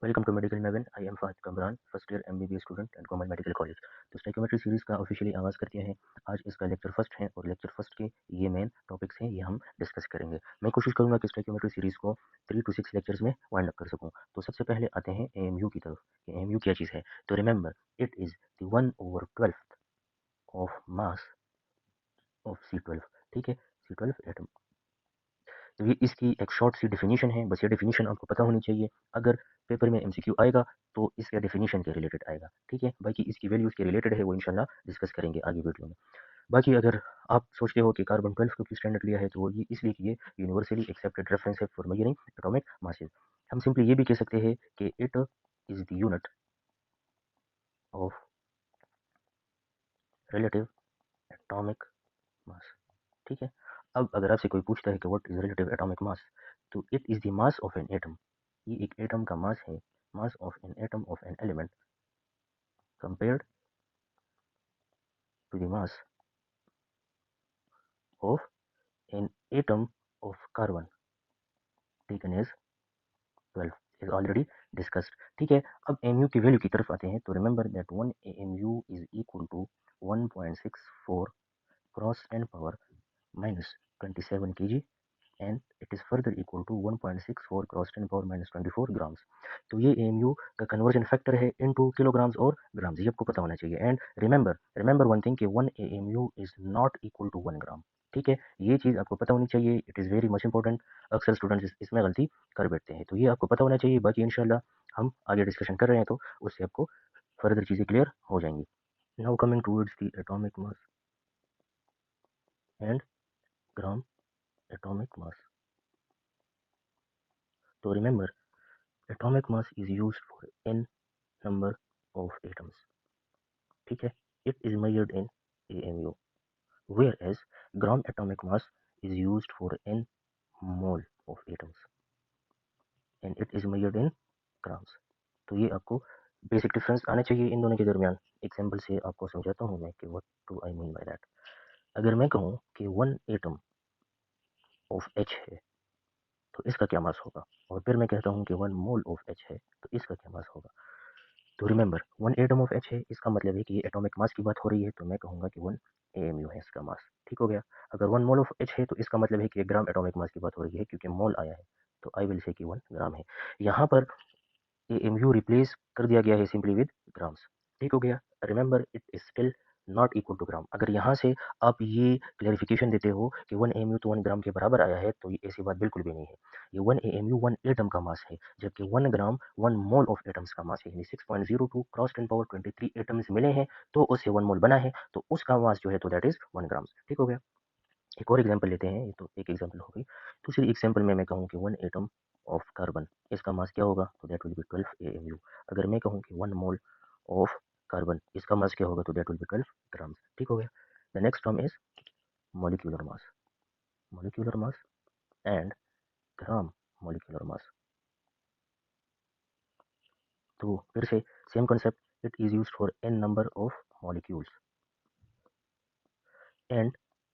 Welcome to medical Magan. I am Fahid Kamran, first year MBBS student at Gomal medical college. तो stoichiometry series का officially आगाज़ करते हैं। आज इसका लेक्चर फर्स्ट है और लेक्चर फर्स्ट के ये मेन टॉपिक्स हैं, ये हम डिस्कस करेंगे। मैं कोशिश करूंगा कि स्टाइकोमेट्री सीरीज़ को 3 to 6 लेक्चर्स में वाइंड अप कर सकूं। तो सबसे पहले आते हैं एएमयू की तरफ कि एएमयू क्या चीज़ है। तो remember, it is the 1/12 of mass of C12। ठीक है, C12 एटम। तो ये इसकी एक शॉर्ट सी डेफिनेशन है, बस ये डेफिनेशन आपको पता होनी चाहिए। अगर पेपर में एमसीक्यू आएगा तो इसके डेफिनेशन के रिलेटेड आएगा, ठीक है। बाकी इसकी वैल्यूज़ के रिलेटेड है, वो इंशाल्लाह डिस्कस करेंगे आगे वीडियो में। बाकी अगर आप सोचते हो कि कार्बन 12 को क्यों स्टैंडर्ड लिया है, तो वो ये इसलिए कि ये यूनिवर्सली एक्सेप्टेड रेफरेंस है फॉर मेजरिंग एटॉमिक मासेस। हम सिंपली ये भी कह सकते हैं कि it is the unit of relative atomic mass. ठीक है। अब अगर आपसे कोई पूछता है कि what is relative atomic mass, तो it is the mass of an atom. ये एक एटम का मास है, mass of an atom of an element compared to the mass of an atom of carbon taken as 12 is already discussed. ठीक है। अब M you की value की तरफ आते हैं। तो remember that 1 M U is equal to 1.64 cross 10 power minus 27 kg and it is further equal to 1.64 cross 10 power minus 24 grams. तो ये एएमयू का कन्वर्जन फैक्टर है इनटू किलोग्राम्स और ग्राम्स, ये आपको पता होना चाहिए। एंड रिमेंबर वन थिंग कि 1 AMU is not equal to 1 gram. ठीक है, ये चीज़ आपको पता होनी चाहिए। It is very much important. अक्सर स्टूडेंट्स इसमें गलती कर बैठते हैं, तो ये आपको पता होना चाहिए। बाकी इंशाल्लाह हम आगे डिस्कशन कर रहे हैं तो उससे आपको फर्दर चीज़ें क्लियर हो जाएंगी। Now coming towards the atomic mass and gram atomic mass. तो remember, atomic mass is used for n number of atoms. ठीक है, it is measured in AMU, whereas gram atomic mass is used for n mole of atoms and it is measured in grams. तो ये आपको basic difference आने चाहिए इन दोनों के दरमियान। एग्जाम्पल से आपको समझाता हूँ मैं कि what do I mean by that. अगर मैं कहूँ कि 1 एटम ऑफ H है तो इसका क्या मास होगा, और फिर मैं कहता हूँ कि 1 मोल ऑफ H है तो इसका क्या मास होगा। तो रिमेंबर, 1 एटम ऑफ H है, इसका मतलब है कि ये एटॉमिक मास की बात हो रही है, तो मैं कहूँगा कि 1 एएमयू है इसका मास। ठीक हो गया। अगर 1 मोल ऑफ H है तो इसका मतलब है कि 1 ग्राम एटॉमिक मास की बात हो रही है, क्योंकि मोल आया है, तो आई विल से कि 1 ग्राम है। यहाँ पर एएमयू रिप्लेस कर दिया गया है सिंपली विद ग्राम्स। ठीक हो गया। Remember, it is still not equal to gram. अगर यहाँ से आप ये क्लेरिफिकेशन देते हो कि 1 एएमयू तो 1 ग्राम के बराबर आया है, तो ये ऐसी बात बिल्कुल भी नहीं है। ये 1 एएमयू 1 एटम का मास है, जबकि 1 ग्राम 1 मोल ऑफ एटम्स का मास है। यानी 6.02 क्रॉस 10 पावर 23 एटम्स मिले हैं तो उससे 1 मोल बना है, तो उसका मास जो है तो दैट इज 1 ग्राम। ठीक हो गया। एक और एग्जांपल लेते हैं, ये तो एक एग्जांपल हो गई। दूसरी एग्जांपल में मैं कहूँ कि 1 एटम ऑफ कार्बन, इसका मास क्या होगा, तो दैट विल बी 12 एएमयू। अगर मैं कहूँ कि 1 मोल ऑफ कार्बन, इसका मास क्या होगा, तो दैट विल बी 12 ग्राम्स। ठीक हो गया। The next term is molecular mass. Molecular mass and gram molecular mass. तो फिर से same concept, it is used for n number of molecules and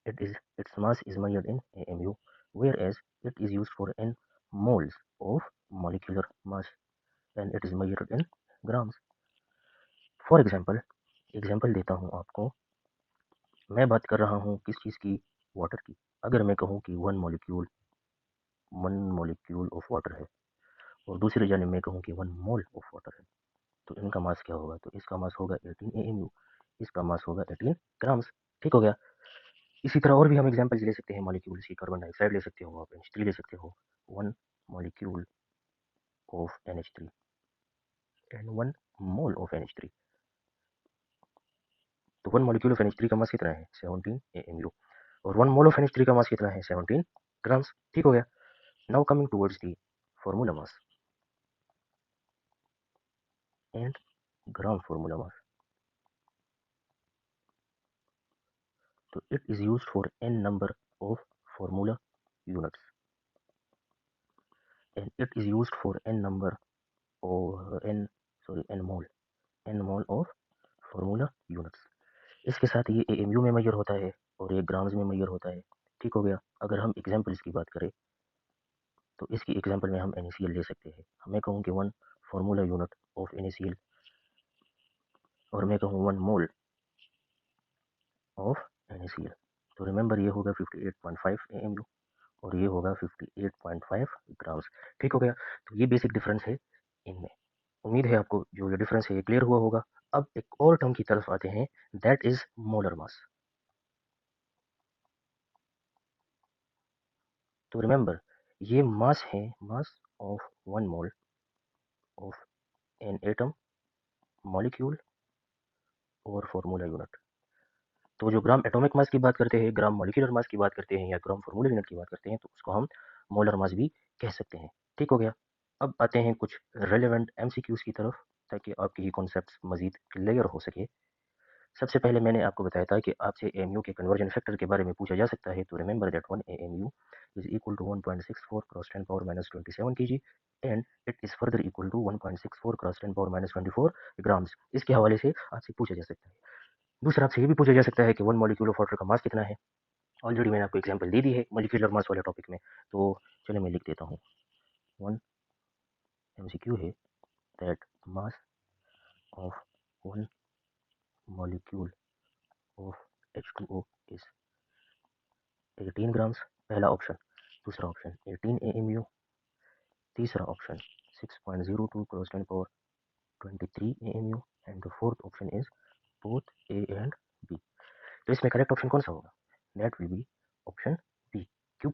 its mass is measured in AMU, whereas it is used for n moles of molecular mass and it is measured in grams. For example देता हूँ आपको। मैं बात कर रहा हूँ किस चीज़ की, वाटर की। अगर मैं कहूँ कि वन मॉलिक्यूल ऑफ वाटर है और दूसरी जाने मैं कहूँ कि 1 मोल ऑफ वाटर है, तो इनका मास क्या होगा, तो इसका मास होगा 18 AMU, इसका मास होगा 18 ग्राम्स। ठीक हो गया। इसी तरह और भी हम एग्जांपल्स ले सकते हैं मॉलिक्यूल्स की। कार्बन डाइऑक्साइड ले सकते हो आप, NH3 ले सकते हो। 1 molecule of NH3 and 1 mole of NH3। तो 1 मॉलिक्यूल ऑफ NH3 का मास कितना है, 17 AMU, और 1 मोल ऑफ NH3 का मास कितना है, 17 ग्राम्स। ठीक हो गया। Now coming towards the formula mass and gram formula mass. तो it is used for n number of formula units and it is used for n number or n mole of formula units। इसके साथ ये AMU में major होता है और ये grams में मेजर होता है। ठीक हो गया। अगर हम एग्जांपल्स की बात करें तो इसकी एग्जांपल में हम NaCl ले सकते हैं। मैं कहूँ कि 1 formula unit of NaCl, और मैं कहूँ 1 मोल ऑफ NaCl, तो रिमेंबर ये होगा 58.5 AMU और ये होगा 58.5 ग्राम्स। ठीक हो गया। तो ये बेसिक डिफरेंस है इनमें। उम्मीद है आपको जो ये डिफरेंस है ये क्लियर हुआ होगा। अब एक और टर्म की तरफ आते हैं, दैट इज मोलर मास। तो रिमेंबर ये मास है, mass of 1 mole of an atom, molecule और फॉर्मूला यूनिट। तो जो ग्राम एटॉमिक मास की बात करते हैं, ग्राम मॉलिक्यूलर मास की बात करते हैं या ग्राम फॉर्मूला यूनिट की बात करते हैं, तो उसको हम मोलर मास भी कह सकते हैं। ठीक हो गया। अब आते हैं कुछ रेलेवेंट एमसीक्यूज की तरफ, ताकि आपके ये कॉन्सेप्ट्स मजीद क्लियर हो सके। सबसे पहले मैंने आपको बताया था कि आपसे एएमयू के कन्वर्जन फैक्टर के बारे में पूछा जा सकता है। तो remember that 1 AMU is equal to 1.64 cross 10 power minus 27 kg and it is further equal to 1.64 cross 10 power minus 24 grams. इसके हवाले से आपसे पूछा जा सकता है। दूसरा आपसे ये भी पूछा जा सकता है कि 1 मॉलिक्यूल ऑफ वाटर का मास कितना है। ऑलरेडी मैंने आपको एग्जांपल दे दी है मॉलिक्यूलर मास वाले टॉपिक में, तो चलो मैं लिख देता हूँ। 1 एमसीक्यू है that mass of 1 molecule of H2O is 18 grams, पहला ऑप्शन। दूसरा ऑप्शन 18 AMU। तीसरा option 6.02 cross 10 power 23 AMU and the fourth option is both A and B. तो इसमें करेक्ट ऑप्शन कौन सा होगा? That will be option B. क्यों?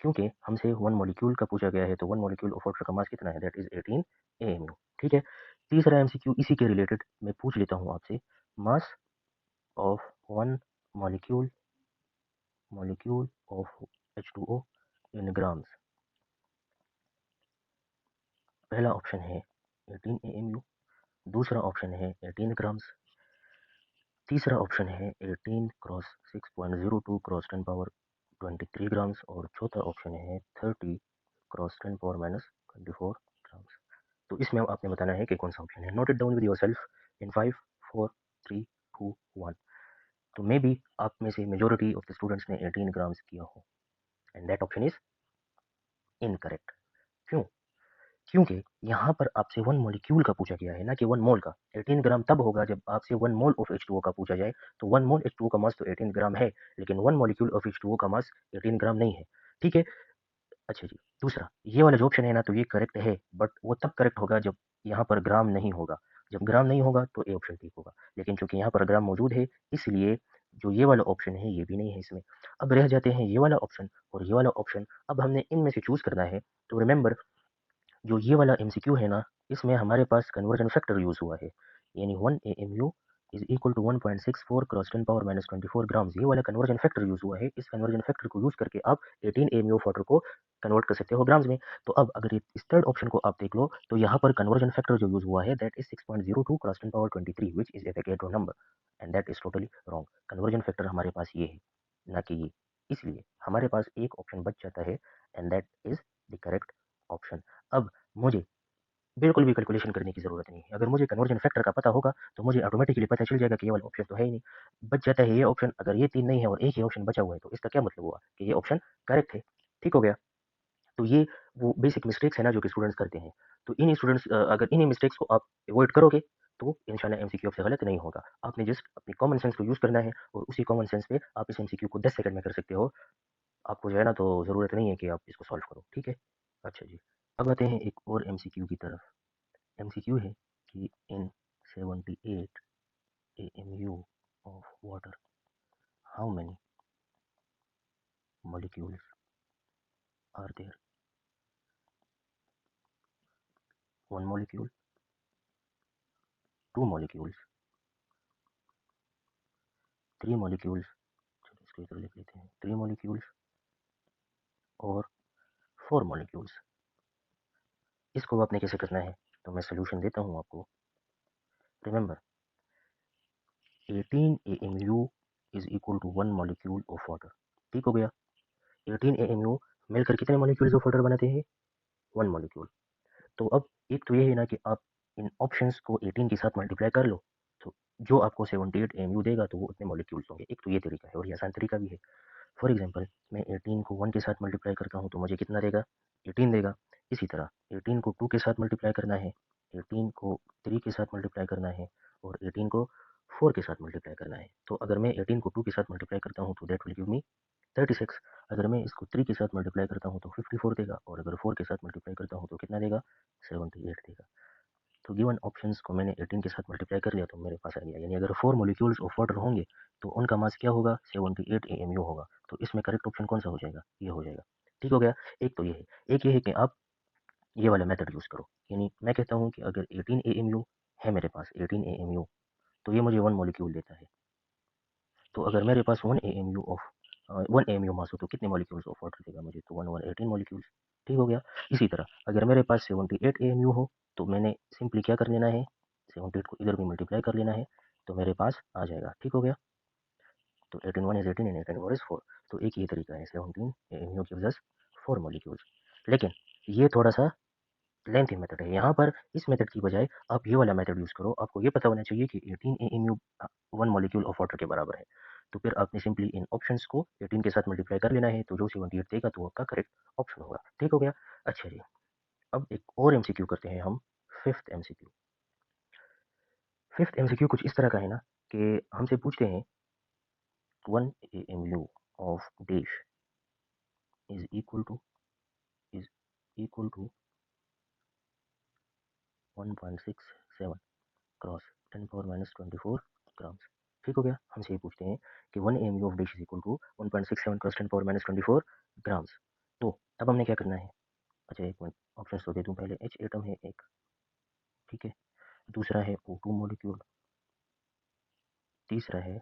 क्योंकि हमसे 1 मॉलिक्यूल का पूछा गया है, तो 1 मॉलिक्यूल ऑफ वाटर का मास कितना है? That is 18 AMU। ठीक है। तीसरा एमसीक्यू इसी के रिलेटेड मैं पूछ लेता हूँ आपसे, मास of 1 molecule molecule of H2O in grams. पहला ऑप्शन है 18 AMU, दूसरा ऑप्शन है 18 ग्राम्स, तीसरा ऑप्शन है 18 क्रॉस 6.02 क्रॉस 10 पावर 23 ग्राम्स और चौथा ऑप्शन है 30 क्रॉस 10 पावर माइनस 24 ग्राम्स। तो इसमें आपने बताना है कि कौन सा ऑप्शन है। Note it down with yourself in 5 4 3 2 1। तो मे बी आप में से मेजोरिटी ऑफ द स्टूडेंट्स ने 18 ग्राम्स किया हो and that option is incorrect. क्यों? क्योंकि यहाँ पर आपसे 1 मॉलिक्यूल का पूछा गया है, ना कि 1 मोल का। 18 ग्राम तब होगा जब आपसे 1 मोल ऑफ H2O का पूछा जाए। तो 1 मोल H2O का मास तो 18 ग्राम है, लेकिन 1 मॉलिक्यूल ऑफ H2O का मास 18 ग्राम नहीं है। ठीक है। अच्छा जी, दूसरा ये वाला जो ऑप्शन है ना, तो ये करेक्ट है, बट वो तब करेक्ट होगा जब यहाँ पर ग्राम नहीं होगा। जब ग्राम नहीं होगा तो ए ऑप्शन ठीक होगा, लेकिन चूंकि यहाँ पर ग्राम मौजूद है, इसलिए जो ये वाला ऑप्शन है ये भी नहीं है इसमें। अब रह जाते हैं ये वाला ऑप्शन और ये वाला ऑप्शन। अब हमने इनमें से चूज करना है। तो रिमेंबर जो ये वाला एमसीक्यू है ना, इसमें हमारे पास कन्वर्जन फैक्टर यूज हुआ है, यानी 1 AMU is equal to 1.64 cross 10 power minus 24 grams. ये वाला कन्वर्जन फैक्टर यूज हुआ है। इस कन्वर्जन फैक्टर को यूज करके आप 18 AMU ऑफ वाटर को कन्वर्ट कर सकते हो ग्राम्स में। तो अब अगर इस थर्ड ऑप्शन को आप देख लो, तो यहाँ पर कन्वर्जन फैक्टर जो यूज हुआ है that is 6.02 cross 10 power 23 which is Avogadro number and that is totally wrong. Conversion factor हमारे पास ये है, ना कि ये। इसलिए हमारे पास एक ऑप्शन बच जाता है and that is the correct option. अब मुझे बिल्कुल भी कैलकुलेशन करने की ज़रूरत नहीं है। अगर मुझे कन्वर्जन फैक्टर का पता होगा, तो मुझे ऑटोमेटिकली पता चल जाएगा कि ये वाला ऑप्शन तो है ही नहीं। बच जाता है ये ऑप्शन। अगर ये 3 नहीं है और एक ही ऑप्शन बचा हुआ है, तो इसका क्या मतलब हुआ कि ये ऑप्शन करेक्ट है। ठीक हो गया। तो ये वो बेसिक मिस्टेक्स है ना जो कि स्टूडेंट्स करते हैं। तो इन्हीं स्टूडेंट्स अगर इन्हीं मिस्टेक्स को आप अवॉइड करोगे, तो इंशाल्लाह एमसीक्यू आपसे गलत नहीं होगा। आपने जस्ट अपनी कॉमन सेंस को यूज़ करना है और उसी कॉमन सेंस पे आप इस एमसीक्यू को 10 सेकंड में कर सकते हो। आपको जो है ना, तो ज़रूरत नहीं है कि आप इसको सॉल्व करो। ठीक है? अच्छा जी। अब आते हैं एक और एमसीक्यू की तरफ। एमसीक्यू है कि इन 78 AMU of water, how many molecules are there? 1 molecule, 2 molecules, 3 molecules, चलो इसको इधर लिख लेते हैं, 3 molecules और 4 molecules। इसको आपने कैसे करना है, तो मैं सोल्यूशन देता हूँ आपको। Remember 18 AMU is equal to 1 molecule of water। ठीक हो गया। 18 AMU मिलकर कितने molecules of water बनाते हैं? 1 molecule। तो अब एक तो ये है ना कि आप इन ऑप्शंस को 18 के साथ मल्टीप्लाई कर लो, तो जो आपको 78 एमयू देगा, तो वो उतने मॉलिक्यूल्स होंगे। एक तो ये तरीका है और ये आसान तरीका भी है। फॉर एग्जांपल मैं 18 को 1 के साथ मल्टीप्लाई करता हूँ, तो मुझे कितना देगा? 18 देगा। इसी तरह 18 को 2 के साथ मल्टीप्लाई करना है, 18 को 3 के साथ मल्टीप्लाई करना है और 18 को 4 के साथ मल्टीप्लाई करना है। तो अगर मैं 18 को 2 के साथ मल्टीप्लाई करता हूँ तो दैट विल गिव मी 36। अगर मैं इसको 3 के साथ मल्टीप्लाई करता हूँ तो 54 देगा और अगर 4 के साथ मल्टीप्लाई करता हूँ तो कितना देगा? 78 देगा। तो गिवन ऑप्शंस को मैंने 18 के साथ मल्टीप्लाई कर लिया तो मेरे पास आ गया। यानी अगर 4 मॉलिक्यूल्स ऑफ वाटर होंगे तो उनका मास क्या होगा? 78 AMU होगा। तो इसमें करेक्ट ऑप्शन कौन सा हो जाएगा? ये हो जाएगा। ठीक हो गया। एक तो ये है, एक ये है कि आप ये वाला मेथड यूज़ करो। यानी मैं कहता हूँ कि अगर 18 AMU है मेरे पास 18 AMU, तो ये मुझे 1 मॉलिक्यूल देता है। तो अगर मेरे पास 1 AMU ऑफ 1 AMU मास हो तो कितने मॉलिक्यूल्स ऑफ वाटर देगा मुझे? तो 1 18 मॉलिक्यूल्स। ठीक हो गया। इसी तरह अगर मेरे पास 78 AMU हो तो मैंने सिंपली क्या कर लेना है? 78 को इधर भी मल्टीप्लाई कर लेना है तो मेरे पास आ जाएगा। ठीक हो गया। तो 18 1 इज 18 एंड 18 4 इज 4। तो एक ये तरीका है। 17 AMU गिव्स अस 4 मॉलिक्यूल्स। लेकिन ये थोड़ा सा लेंथी मेथड है। यहाँ पर इस मेथड की बजाय आप ये वाला मेथड यूज़ करो। आपको ये पता होना चाहिए कि 18 AMU 1 मॉलिक्यूल ऑफ वाटर के बराबर है। तो फिर आपने सिंपली इन ऑप्शंस को 18 के साथ मल्टीप्लाई कर लेना है तो जो 78 देगा तो आपका करेक्ट ऑप्शन होगा। ठीक हो गया। अच्छा जी, अब एक और एमसीक्यू करते हैं हम। Fifth MCQ. फिफ्थ एमसीक्यू कुछ इस तरह का है ना कि हमसे पूछते हैं 1 AMU of dash is is equal to 1.67 cross 10 power minus 24 grams. ठीक हो गया। हमसे ये पूछते हैं कि 1 AMU of dash is equal to 1.67 cross 10 power minus 24 grams. तो अब हमने क्या करना है? अच्छा एक मिनट, ऑप्शन तो दे दूं पहले। एच एटम है एक, ठीक है। दूसरा है O2 मॉलिक्यूल, तीसरा है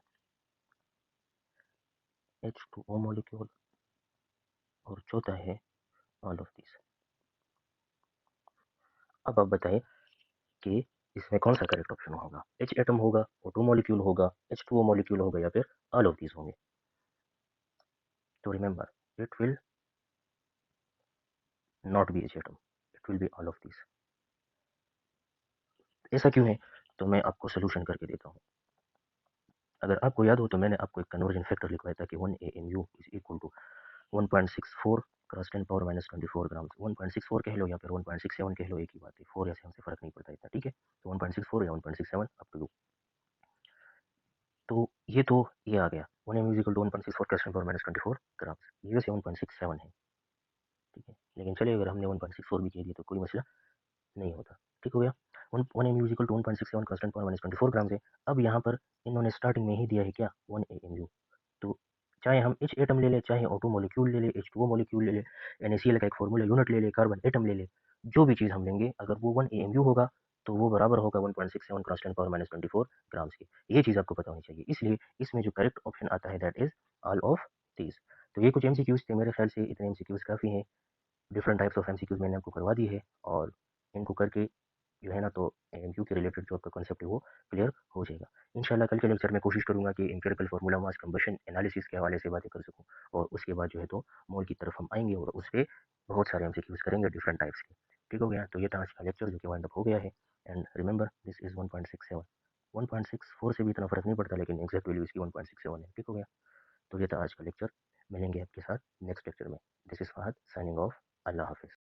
H2O मॉलिक्यूल और चौथा है ऑल ऑफ दिस। अब आप बताएं कि इसमें कौन सा करेक्ट ऑप्शन होगा? एच एटम होगा, O2 मॉलिक्यूल होगा, H2O मॉलिक्यूल होगा या फिर ऑल ऑफ दिस होंगे? तो remember it will not be H atom, it will be all of this. ऐसा क्यों है? तो मैं आपको सोल्यूशन करके देता हूँ। अगर आपको याद हो तो मैंने आपको एक कन्वर्जन फैक्टर लिखवाया था कि 1 AMU is equal to 1.64 cross 10 power minus 24 gram. 1.64 कह लो या फिर 1.67 कह लो, एक ही बात है। 4 ऐसे हमसे फर्क नहीं पड़ता इतना, ठीक है। तो 1.64 या 1.67 अप टू यू। तो ये आ गया 1 M equal to 1.64 cross 10 power minus 24 gram. ये 1.67 है, ठीक है। लेकिन चलिए अगर हमने 1.64 भी कह दिया तो कोई मसला नहीं होता। ठीक हो गया। 1 M equal to 1.67 cross 10 power minus 24 gram है। अब यहाँ पर इन्होंने स्टार्टिंग में ही दिया है क्या? 1 AMU। तो चाहे हम एच एटम ले लें, चाहे O2 मॉलिक्यूल ले लें, H2O मॉलिक्यूल ले लें, NaCl का एक फार्मूला यूनिट ले लें, कार्बन एटम ले लें, जो भी चीज़ हम लेंगे अगर वो 1 AMU होगा तो वो बराबर होगा 1.67 क्रॉस 10 पावर माइनस 24 ग्राम्स के। ये चीज़ आपको पता होनी चाहिए। इसलिए इसमें जो करेक्ट ऑप्शन आता है that is all of these. तो ये कुछ एमसीक्यूज थे, मेरे ख्याल से इतने एमसीक्यूज काफ़ी हैं। डिफरेंट टाइप्स ऑफ एमसीक्यूज मैंने आपको करवा दी है और इनको करके जो है ना तो एमक्यू के रिलेटेड जो आपका कॉन्सेप्ट है वो क्लियर हो जाएगा। इंशाल्लाह कल के लेक्चर में कोशिश करूंगा कि empirical formula mass combustion analysis के हवाले से बातें कर सकूं और उसके बाद जो है तो मोल की तरफ हम आएंगे और उस पर बहुत सारे एमसीक्यूज करेंगे डिफरेंट टाइप्स के। ठीक हो गया। तो ये था आज का लेक्चर जो कि वाइंड अप हो गया है। And remember this is 1.67। 1.64 से भी इतना फर्क नहीं पड़ता लेकिन एग्जैक्ट वैल्यू इसकी 1.67 है। ठीक हो गया। तो ये था आज का लेक्चर। मिलेंगे आपके साथ नेक्स्ट लेक्चर में। This is Fahad signing off. अल्लाह हाफिज़।